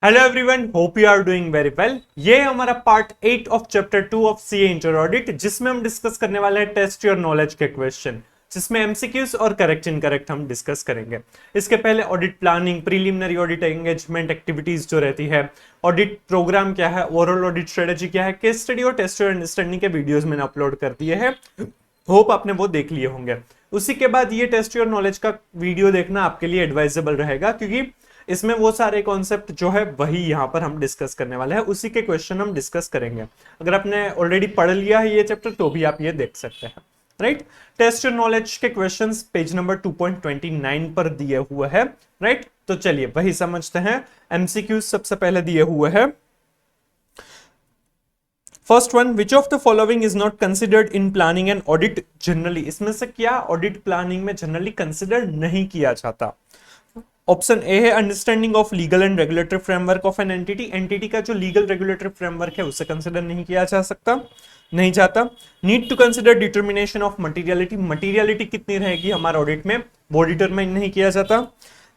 Hello everyone, hope you are doing very well. ये है हमारा part 8 of chapter 2 of CA inter audit, जिसमें हम डिस्कस करने वाले हैं टेस्ट योर नॉलेज के क्वेश्चन, जिसमें एमसीक्यूज और करेक्ट इनकरेक्ट हम डिस्कस करेंगे। इसके पहले audit planning, preliminary audit engagement activities जो रहती है, ऑडिट प्रोग्राम क्या है, ओवरऑल ऑडिट स्ट्रेटेजी क्या है, केस स्टडी और टेस्ट योर अंडरस्टैंडिंग के वीडियोस मैंने अपलोड कर दिए हैं। होप आपने वो देख लिए होंगे। उसी के बाद ये टेस्ट योर नॉलेज का वीडियो देखना आपके लिए एडवाइजेबल रहेगा, क्योंकि इसमें वो सारे कॉन्सेप्ट जो है वही यहां पर हम डिस्कस करने वाले हैं, उसी के क्वेश्चन हम डिस्कस करेंगे। अगर आपने ऑलरेडी पढ़ लिया है ये चैप्टर तो भी आप ये देख सकते हैं। राइट, टेस्ट योर नॉलेज के क्वेश्चंस पेज नंबर 2.29 पर दिए हुए हैं। राइट, तो चलिए वही समझते हैं। एमसीक्यूज सबसे पहले दिए हुए हैं। First one, which of the following is not considered in planning and audit generally. इसमें से क्या ऑडिट प्लानिंग में जनरली कंसिडर नहीं किया जाता? ऑप्शन ए है understanding of legal and regulatory framework of an entity. Entity का जो लीगल रेगुलेटरी फ्रेमवर्क है उसे कंसिडर नहीं किया जा सकता, नहीं जाता। Need to consider determination of materiality. Materiality कितनी रहेगी हमारे ऑडिट में, वो डिटरमाइन नहीं किया जाता।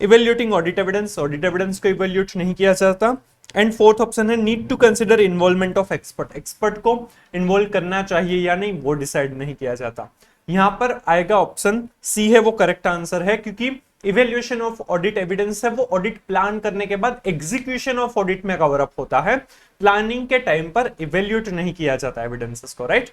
Evaluating audit evidence, audit evidence को इवेल्यूट नहीं किया जाता। एंड फोर्थ ऑप्शन है need to consider involvement of expert. Expert को इन्वॉल्व करना चाहिए या नहीं वो डिसाइड नहीं किया जाता। यहां पर आएगा ऑप्शन सी है वो करेक्ट आंसर है, क्योंकि इवेल्युएशन ऑफ ऑडिट एविडेंस है वो ऑडिट प्लान करने के बाद एग्जीक्यूशन ऑफ ऑडिट में कवर अप होता है। प्लानिंग के टाइम पर इवेल्यूएट नहीं किया जाता एविडेंसेस को। राइट,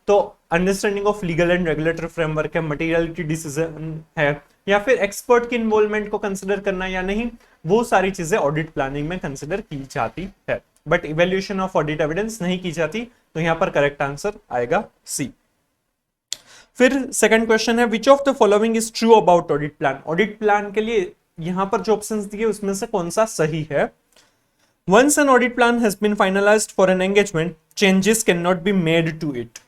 तो understanding of legal and regulatory framework है, मटीरियलिटी डिसीजन है, या फिर एक्सपर्ट की इन्वॉल्वमेंट को कंसिडर करना या नहीं, वो सारी चीजें ऑडिट प्लानिंग में कंसिडर की जाती है, but evaluation of audit evidence नहीं की जाती। तो यहां पर करेक्ट आंसर आएगा सी। फिर सेकंड क्वेश्चन है, which of the following is true about audit plan. Audit plan के लिए यहां पर जो ऑप्शंस दिए उसमें से कौन सा सही है? Once an audit plan has been finalised for an engagement, changes can not be made to it.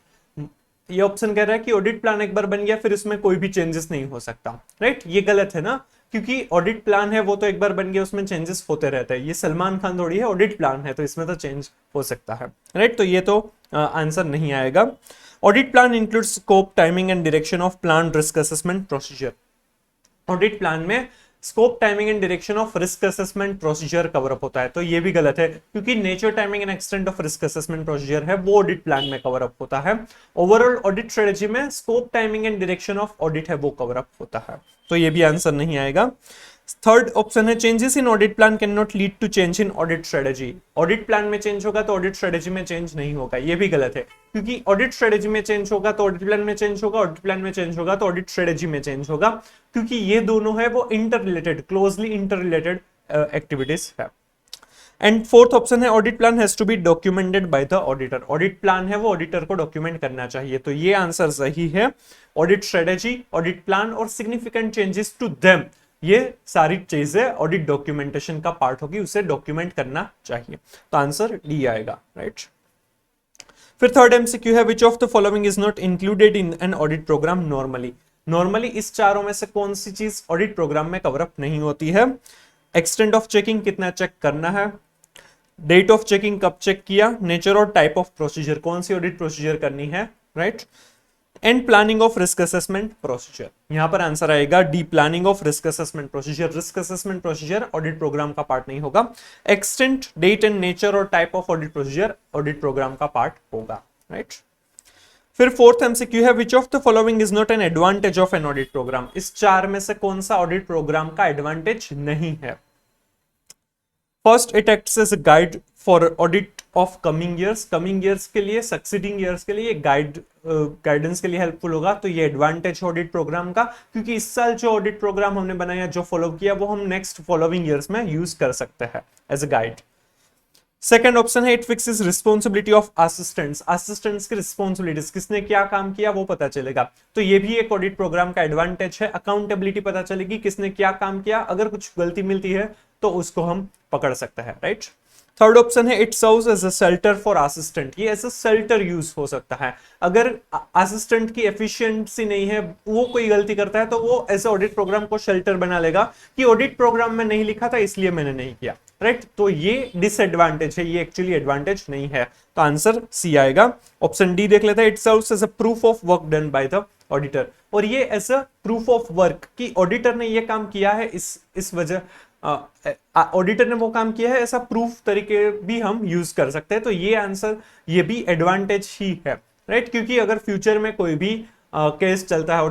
ये ऑप्शन कह रहा है कि ऑडिट प्लान एक बार बन गया फिर उसमें कोई भी चेंजेस नहीं हो सकता। राइट, ये गलत है ना, क्योंकि ऑडिट प्लान है वो तो एक बार बन गया, उसमें चेंजेस होते रहते हैं। ये सलमान खान थोड़ी है, ऑडिट प्लान है तो इसमें तो चेंज हो सकता है। राइट, तो ये तो आंसर नहीं आएगा। Audit plan includes scope, timing and direction of plan risk assessment procedure. Audit plan में scope, timing and direction of risk assessment procedure cover up होता है, तो ये भी गलत है, क्योंकि nature, timing and extent of risk assessment procedure है वो ऑडिट प्लान में कवर अप होता है। ओवरऑल ऑडिट स्ट्रेटजी में scope, timing and direction of audit है वो कवर अप होता है, तो ये भी आंसर नहीं आएगा। थर्ड ऑप्शन है, changes in audit plan can not lead to change in audit strategy. Audit plan में चेंज होगा तो ऑडिट स्ट्रेटजी में चेंज नहीं होगा, ये भी गलत है, क्योंकि ऑडिट स्ट्रेटजी में चेंज होगा तो ऑडिट प्लान में चेंज होगा, ऑडिट प्लान में चेंज होगा तो ऑडिट स्ट्रेटजी में चेंज होगा, क्योंकि ये दोनों है वो inter related, closely inter related activities है। एंड फोर्थ ऑप्शन है, audit plan has to be documented by the auditor. Audit plan है वो ऑडिटर को डॉक्यूमेंट करना चाहिए, तो ये आंसर सही है। ऑडिट स्ट्रेटजी, ऑडिट प्लान और सिग्निफिकेंट चेंजेस टू देम, ये सारी चीजें ऑडिट डॉक्यूमेंटेशन का पार्ट होगी, उसे डॉक्यूमेंट करना चाहिए, तो आंसर डी आएगा। राइट, फिर थर्ड एमसीक्यू है, which of the following is not included in an audit programme normally. Normally इस चारों में से कौन सी चीज ऑडिट प्रोग्राम में कवर अप नहीं होती है? एक्सटेंट ऑफ चेकिंग, कितना चेक करना है, डेट ऑफ चेकिंग, कब चेक किया, नेचर और टाइप ऑफ प्रोसीजर, कौन सी ऑडिट प्रोसीजर करनी है। Right, and planning of risk assessment procedure. यहां पर आंसर आएगा D, planning of risk assessment procedure. Risk assessment procedure audit programme का पार्ट नहीं होगा। एक्सटेंट, डेट एंड नेचर और type of audit procedure audit programme का पार्ट होगा। Right, फिर फोर्थ एमसीक्यू है, which of the following is not an advantage of an audit programme. इस चार में से कौन सा ऑडिट प्रोग्राम का एडवांटेज नहीं है? First, it acts as a guide for audit of coming years. Coming years के लिए, सक्सीडिंग ईयर्स के लिए गाइडेंस के लिए हेल्पफुल होगा, तो ये एडवांटेज ऑडिट प्रोग्राम का, क्योंकि इस साल जो ऑडिट प्रोग्राम हमने बनाया, जो फॉलो किया, वो हम नेक्स्ट फॉलोइंग ईयर्स में यूज कर सकते हैं as a guide. Second option है, it fixes responsibility of assistants. Assistants की रिस्पॉन्सिबिलिटीज, किसने क्या काम किया वो पता चलेगा, तो ये भी एक ऑडिट प्रोग्राम का एडवांटेज है। अकाउंटेबिलिटी पता चलेगी, किसने क्या काम किया, अगर कुछ गलती मिलती है तो उसको हम पकड़ सकते हैं। राइट, थर्ड ऑप्शन है, it serves as a shelter for assistant. ये एज अ शेल्टर यूज हो सकता है, अगर असिस्टेंट की एफिशिएंसी नहीं है, वो कोई गलती करता है, तो वो एज ऑडिट प्रोग्राम को शेल्टर बना लेगा कि ऑडिट प्रोग्राम में नहीं लिखा था इसलिए मैंने नहीं किया। राइट, तो ये डिसएडवांटेज है, ये एक्चुअली एडवांटेज नहीं है, तो आंसर सी आएगा। ऑप्शन डी देख लेते हैं, it serves as a proof of work done by the auditor. और ये as a proof of work कि ऑडिटर ने ये काम किया है, इस वजह ऑडिटर ने वो काम किया है, ऐसा प्रूफ तरीके भी हम यूज कर सकते हैं। तो ये आंसर, ये भी एडवांटेज ही है, राइट। क्योंकि अगर फ्यूचर में कोई भी केस चलता है,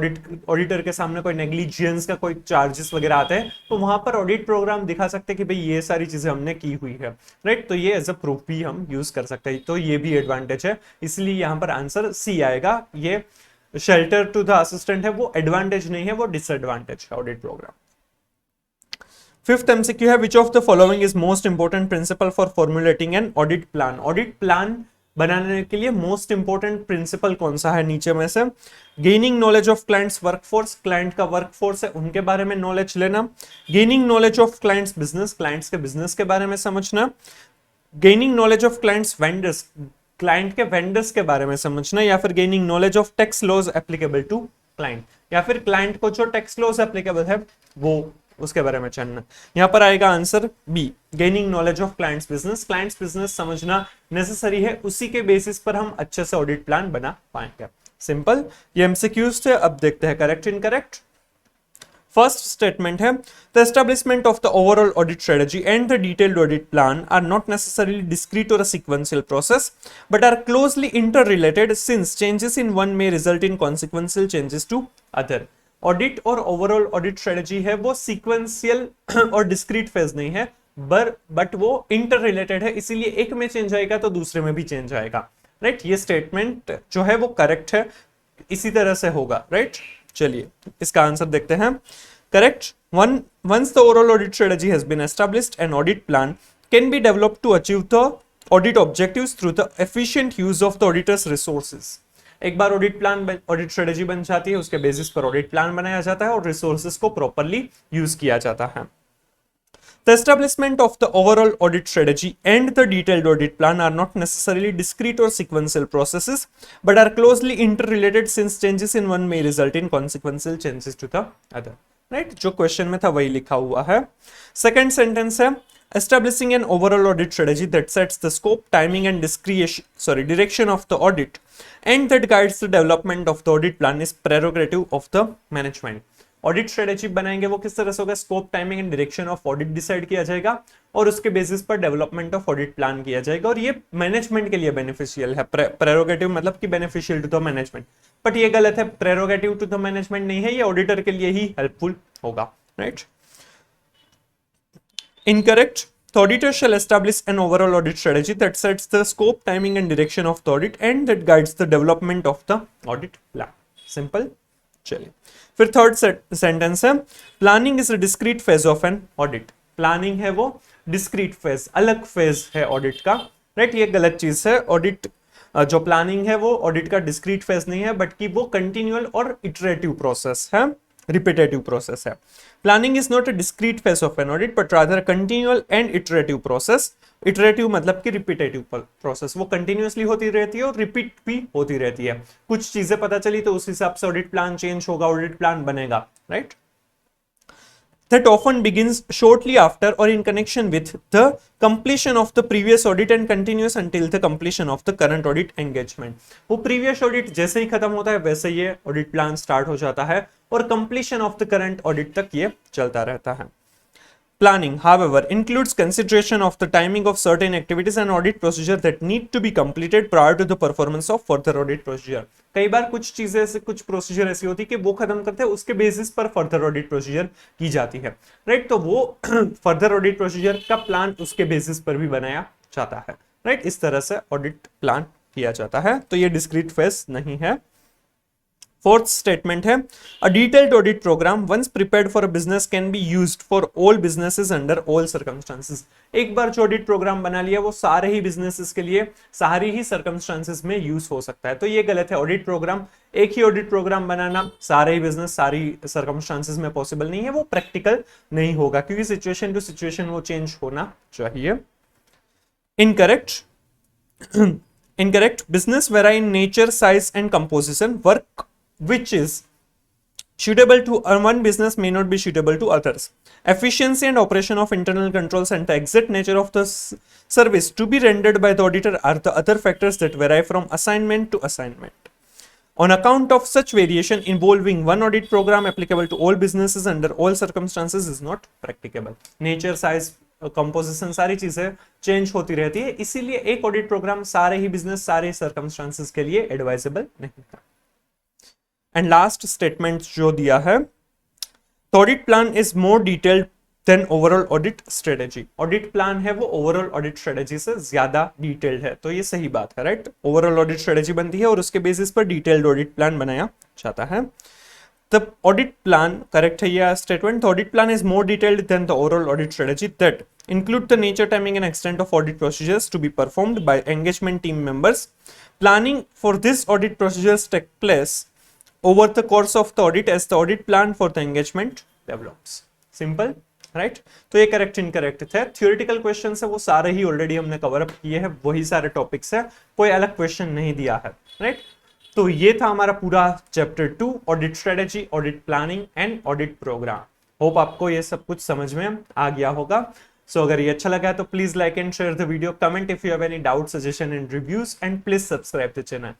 ऑडिटर के सामने कोई नेग्लिजियंस का कोई चार्जेस वगैरह आते हैं, तो वहां पर ऑडिट प्रोग्राम दिखा सकते हैं कि भाई ये सारी चीजें हमने की हुई है, राइट। तो ये एज अ प्रूफ भी हम यूज कर सकते हैं, तो ये भी एडवांटेज है। इसलिए यहां पर आंसर सी आएगा। ये शेल्टर टू द असिस्टेंट है, वो एडवांटेज नहीं है, वो डिसएडवांटेज है ऑडिट प्रोग्राम। फिफ्थ एमसीक्यू है, which of the following is most important principle for formulating an audit plan. Audit plan बनाने के लिए मोस्ट इंपोर्टेंट प्रिंसिपल कौन सा है नीचे में से? Gaining knowledge of clients workforce, client का वर्कफोर्स है उनके बारे में नॉलेज लेना। Gaining knowledge of clients business, clients के बिजनेस के बारे में समझना। Gaining knowledge of clients vendors, client के वेंडर्स के बारे में समझना। या फिर gaining knowledge of tax laws applicable to client, या फिर क्लाइंट को जो टैक्स लॉज एप्लीकेबल है वो उसके बारे में जानना। यहां पर आएगा answer B, gaining knowledge of clients business. Clients business समझना नेसेसरी है, उसी के बेसिस पर हम अच्छे से ऑडिट प्लान बना पाएंगे। सिंपल, ये एमसीक्यूज थे। अब देखते हैं करेक्ट इनकरेक्ट। फर्स्ट स्टेटमेंट है, the establishment of the overall audit strategy and the detailed audit plan are not necessarily discrete और a sequential process but are closely interrelated since changes in one may result in consequential changes to other। Audit और overall audit strategy है वो sequential और discrete phase नहीं है, but वो inter related है, इसीलिए एक में चेंज आएगा तो दूसरे में भी चेंज आएगा, राइट। ये स्टेटमेंट जो है वो करेक्ट है, इसी तरह से होगा, राइट। चलिए इसका आंसर देखते हैं। Correct, once the overall audit strategy has been established, an audit plan can be developed to achieve the audit objectives through the efficient use of the auditor's resources। एक बार ऑडिट प्लान, ऑडिट स्ट्रेटजी बन जाती है, उसके basis पर audit plan बनाया जाता है और रिसोर्सेज को प्रॉपरली यूज किया जाता है। The establishment of the overall audit strategy and the detailed audit plan are not necessarily discrete or sequential processes, but are closely interrelated since changes in one may result in consequential changes to the other। Right? जो question में था वही लिखा हुआ है। Second sentence है, establishing an overall audit strategy that sets the scope, timing and direction of the audit and that guides the development of the audit plan is prerogative of the management। Audit strategy बनाएंगे वो किस तरह से होगा? Scope, timing and direction of audit decide किया जाएगा और उसके बेसिस पर डेवलपमेंट ऑफ ऑडिट प्लान किया जाएगा, और ये मैनेजमेंट के लिए बेनिफिशियल है। प्रेरोगेटिव मतलब कि beneficial to the management, but ये गलत है, प्रेरोगेटिव टू द मैनेजमेंट नहीं है, ये ऑडिटर के लिए ही हेल्पफुल होगा, right. Incorrect, the auditor shall establish an overall audit strategy that sets the scope, timing and direction of the audit and that guides the development of the audit plan। Simple. चलिए फिर third sentence है, planning is a discrete phase of an audit. Planning है वो discrete phase, अलग phase है audit का, right. ये गलत चीज है। ऑडिट जो प्लानिंग है वो ऑडिट का डिस्क्रीट फेज नहीं है, बट कि वो कंटिन्यूअल और इटरेटिव प्रोसेस है, रिपीटेटिव प्रोसेस है। Planning is not a discrete phase of an audit but rather continual and iterative process. Iterative मतलब कि रिपीटेटिव प्रोसेस, वो कंटिन्यूअसली होती रहती है और रिपीट भी होती रहती है। कुछ चीजें पता चली तो उस हिसाब से ऑडिट प्लान चेंज होगा, ऑडिट प्लान बनेगा, right. That often begins shortly after or in connection with the completion of the previous audit and continues until the completion of the current audit engagement। वो previous audit जैसे ही खत्म होता है वैसे ये audit plan start हो जाता है और completion of the current audit तक ये चलता रहता है। Planning, however, includes consideration of the timing of certain activities and audit procedure that need to be completed prior to the performance of further audit procedure। कई बार कुछ चीजें ऐसे, कुछ प्रोसीजर ऐसी होती है कि वो खत्म करते हैं, उसके बेसिस पर फर्दर ऑडिट प्रोसीजर की जाती है, राइट। तो वो फर्दर ऑडिट प्रोसीजर का प्लान उसके बेसिस पर भी बनाया जाता है, राइट। इस तरह से ऑडिट प्लान किया जाता है, तो ये डिस्क्रीट फेज नहीं है। फोर्थ स्टेटमेंट है, a detailed audit programme once prepared for a business can be used for all businesses under all circumstances. एक बार जो ऑडिट प्रोग्राम बना लिया वो सारे ही बिजनेसेस के लिए सारी ही सर्कमस्टांसेस में यूज हो सकता है, तो ये गलत है। ऑडिट प्रोग्राम, एक ही ऑडिट प्रोग्राम बनाना सारे ही बिजनेस सारी सर्कमस्टांसेस में पॉसिबल नहीं है, वो प्रैक्टिकल नहीं होगा क्योंकि सिचुएशन टू सिचुएशन वो चेंज होना चाहिए। Incorrect, business vary in nature, size and composition. Work which is suitable to one business may not be suitable to others. Efficiency and operation of internal controls and the exact nature of the service to be rendered by the auditor are the other factors that vary from assignment to assignment. On account of such variation involving one audit program applicable to all businesses under all circumstances is not practicable. Nature, size, composition सारी चीजें change होती रहती है, इसीलिए एक audit programme सारे ही business सारे circumstances के लिए एडवाइजेबल नहीं था. एंड लास्ट स्टेटमेंट जो दिया है, audit plan is more detailed than overall audit strategy. Audit plan है वो ओवरऑल ऑडिट स्ट्रेटेजी से ज्यादा डिटेल्ड है, तो ये सही बात है, राइट. ओवरऑल ऑडिट स्ट्रेटेजी बनती है और उसके बेसिस पर डिटेल्ड ऑडिट प्लान बनाया जाता है. The audit plan, correct है ये statement. The audit plan is more detailed than the overall audit strategy that include the nature, timing, and extent of audit procedures to be performed by engagement team members. Planning for this audit procedures take place over the course of the audit as the audit plan for the engagement develops. Simple, right? तो ये correct incorrect थे. Theoretical questions है वो सारे ही already हमने cover up किए हैं, वही सारे topics है, कोई अलग question नहीं दिया है, right? तो ये था हमारा पूरा chapter 2 audit strategy, audit planning and audit program. Hope आपको ये सब कुछ समझ में आ गया होगा. सो अगर ये अच्छा लगा है तो please like and share the video, comment if you have any doubt, suggestion and reviews, and please subscribe the channel.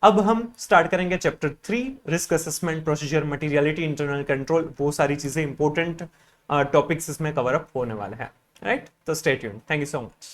अब हम स्टार्ट करेंगे chapter 3, risk assessment, procedure, materiality, internal control. वो सारी चीजें इंपॉर्टेंट टॉपिक्स इसमें कवर अप होने वाले हैं, राइट. तो stay tuned. Thank you so much.